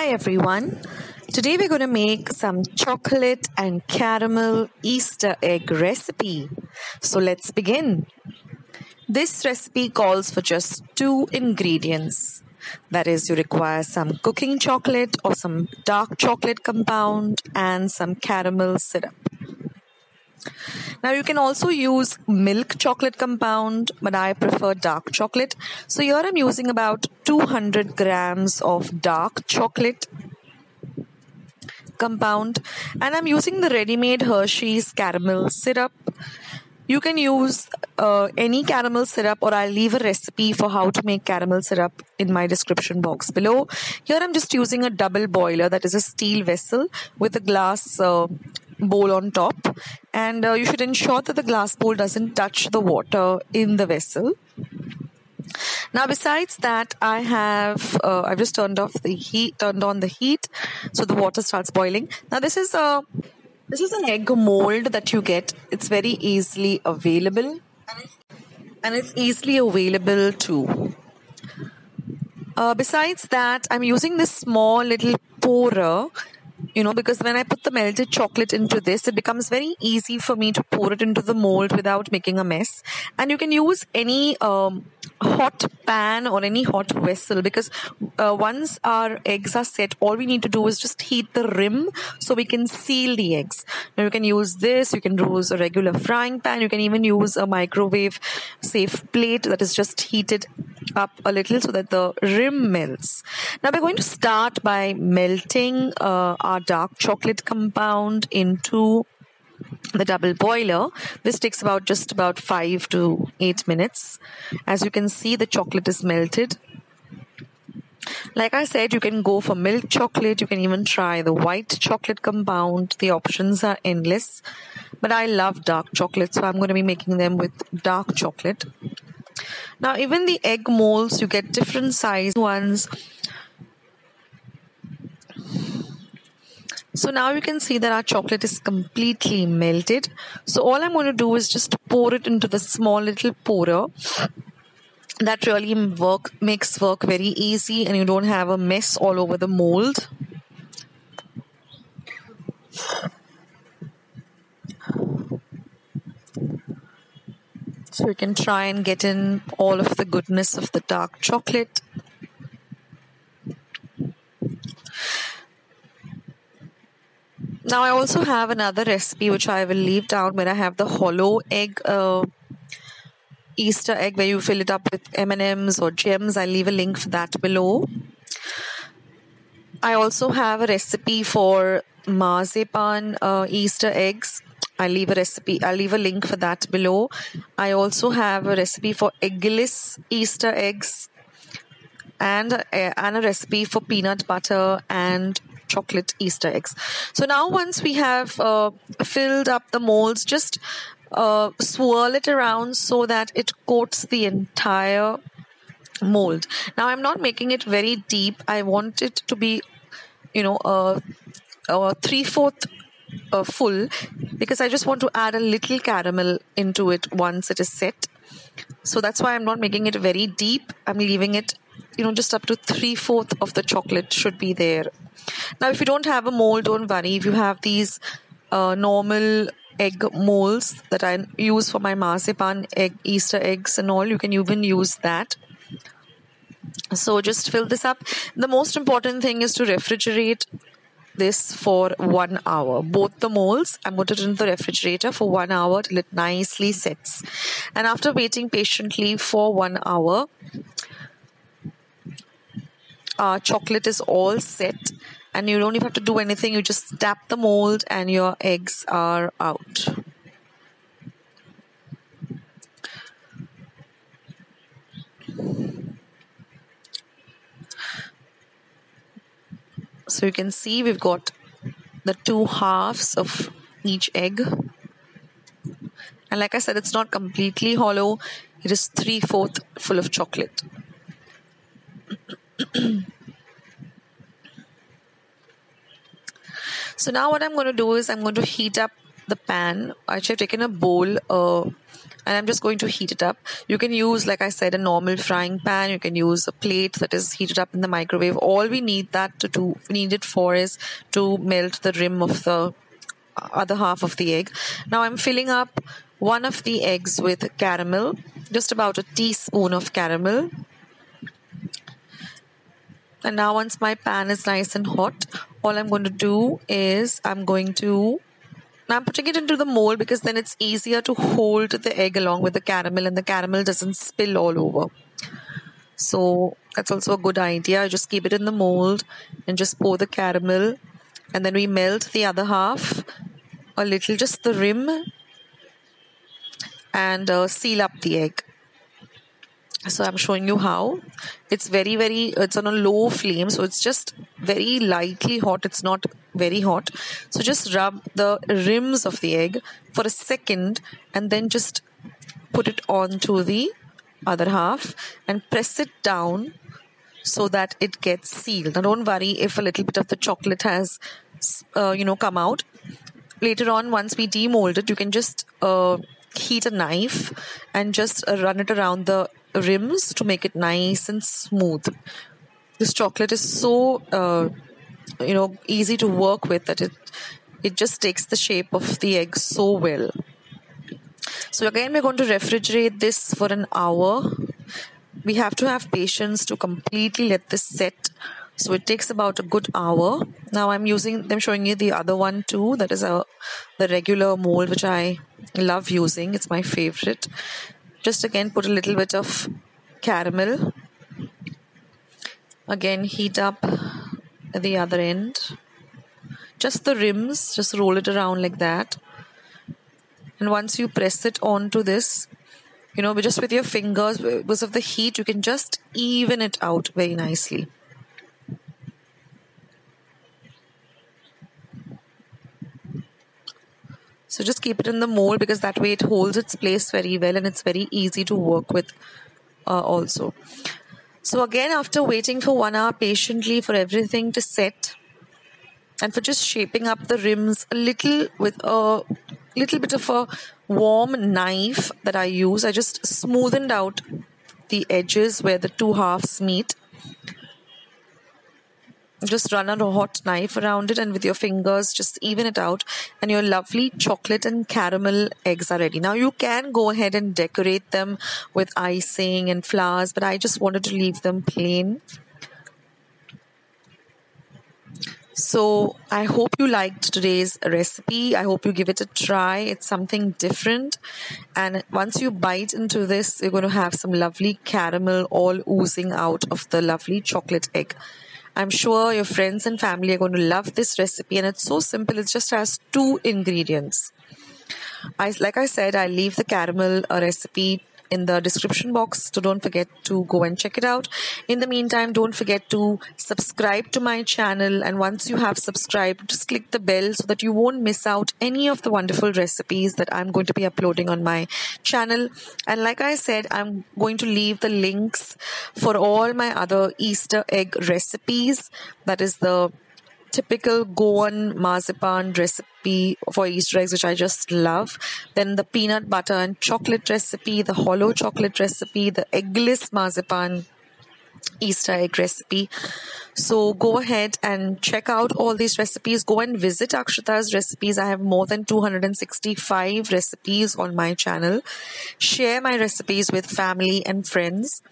Hi everyone. Today we're going to make some chocolate and caramel Easter egg recipe. So let's begin. This recipe calls for just 2 ingredients. That is, you require some cooking chocolate or some dark chocolate compound and some caramel syrup. Now you can also use milk chocolate compound, but I prefer dark chocolate. So here I'm using about 200 grams of dark chocolate compound, and I'm using the ready-made Hershey's caramel syrup. You can use any caramel syrup, or I'll leave a recipe for how to make caramel syrup in my description box below. Here I'm just using a double boiler, that is a steel vessel with a glass bowl on top, and you should ensure that the glass bowl doesn't touch the water in the vessel. Now, besides that, I've just turned on the heat, so the water starts boiling. Now, this is an egg mold that you get. It's very easily available, and it's easily available too. Besides that, I'm using this small little pourer, because when I put the melted chocolate into this, it becomes very easy for me to pour it into the mold without making a mess. And you can use any hot pan or any hot vessel, because once our eggs are set, all we need to do is just heat the rim so we can seal the eggs. Now you can use this, you can use a regular frying pan, you can even use a microwave safe plate that is just heated up a little so that the rim melts. Now we're going to start by melting our dark chocolate compound into the double boiler. This takes just about 5 to 8 minutes. As you can see, the chocolate is melted. Like I said, you can go for milk chocolate. You can even try the white chocolate compound. The options are endless. But I love dark chocolate, so I'm going to be making them with dark chocolate. Now, even the egg molds, you get different size ones. So now you can see that our chocolate is completely melted. So all I'm going to do is just pour it into the small little pourer. That really makes work very easy, and you don't have a mess all over the mold. So you can try and get in all of the goodness of the dark chocolate. Now I also have another recipe which I will leave down, where I have the hollow egg Easter egg, where you fill it up with M&Ms or gems. I'll leave a link for that below. I also have a recipe for marzipan Easter eggs. I'll leave a link for that below. I also have a recipe for eggless Easter eggs, and a recipe for peanut butter and chocolate Easter eggs. So now once we have filled up the molds, just swirl it around so that it coats the entire mold. Now I'm not making it very deep. I want it to be, 3/4 full, because I just want to add a little caramel into it once it is set. So that's why I'm not making it very deep. I'm leaving it, just up to 3/4 of the chocolate should be there. Now, if you don't have a mold, don't worry. If you have these normal egg molds that I use for my marzipan Easter eggs and all, you can even use that. So just fill this up. The most important thing is to refrigerate this for 1 hour. Both the molds, I put it in the refrigerator for 1 hour till it nicely sets. And after waiting patiently for 1 hour, our chocolate is all set, and you don't even have to do anything. You just tap the mold and your eggs are out. So you can see we've got the 2 halves of each egg. And like I said, it's not completely hollow. It is 3/4 full of chocolate. So now what I'm going to do is I'm going to heat up the pan. Actually, I've taken a bowl, and I'm just going to heat it up. You can use, like I said, a normal frying pan. You can use a plate that is heated up in the microwave. All we need it for is to melt the rim of the other half of the egg. Now I'm filling up one of the eggs with caramel, just about a teaspoon of caramel. And now once my pan is nice and hot, all I'm going to do is I'm putting it into the mold because then it's easier to hold the egg along with the caramel and the caramel doesn't spill all over. So that's also a good idea. I just keep it in the mold and just pour the caramel, and then we melt the other half a little, just the rim, and seal up the egg. So I'm showing you how. It's it's on a low flame, so it's just very lightly hot. It's not very hot. So just rub the rims of the egg for a second and then just put it onto the other half and press it down so that it gets sealed. Now don't worry if a little bit of the chocolate has come out. Later on, once we demold it, you can just heat a knife and just run it around the rims to make it nice and smooth. This chocolate is so easy to work with that it just takes the shape of the egg so well. So again, we're going to refrigerate this for an hour. We have to have patience to completely let this set. So it takes about a good hour. Now I'm showing you the other one too. That is the regular mold, which I love using. It's my favorite. Just again put a little bit of caramel. Again heat up the other end. Just the rims, just roll it around like that. And once you press it onto this, just with your fingers, because of the heat, you can just even it out very nicely. So just keep it in the mold because that way it holds its place very well and it's very easy to work with also. So again, after waiting for 1 hour patiently for everything to set and for just shaping up the rims a little with a little bit of a warm knife that I use, I just smoothened out the edges where the two halves meet. Just run a hot knife around it and with your fingers just even it out, and your lovely chocolate and caramel eggs are ready. Now you can go ahead and decorate them with icing and flowers, but I just wanted to leave them plain. So I hope you liked today's recipe. I hope you give it a try. It's something different. And once you bite into this, you're going to have some lovely caramel all oozing out of the lovely chocolate egg. I'm sure your friends and family are going to love this recipe, and it's so simple. It just has 2 ingredients. Like I said, I'll leave the caramel recipe in the description box, so don't forget to go and check it out. In the meantime, don't forget to subscribe to my channel, and once you have subscribed, just click the bell so that you won't miss out any of the wonderful recipes that I'm going to be uploading on my channel. And like I said, I'm going to leave the links for all my other Easter egg recipes. That is the typical Goan marzipan recipe for Easter eggs, which I just love. Then the peanut butter and chocolate recipe, the hollow chocolate recipe, the eggless marzipan Easter egg recipe. So go ahead and check out all these recipes. Go and visit Akshata's Recipes. I have more than 265 recipes on my channel. Share my recipes with family and friends.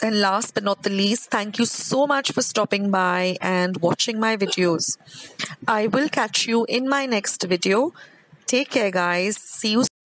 And last but not the least, thank you so much for stopping by and watching my videos. I will catch you in my next video. Take care, guys. See you soon.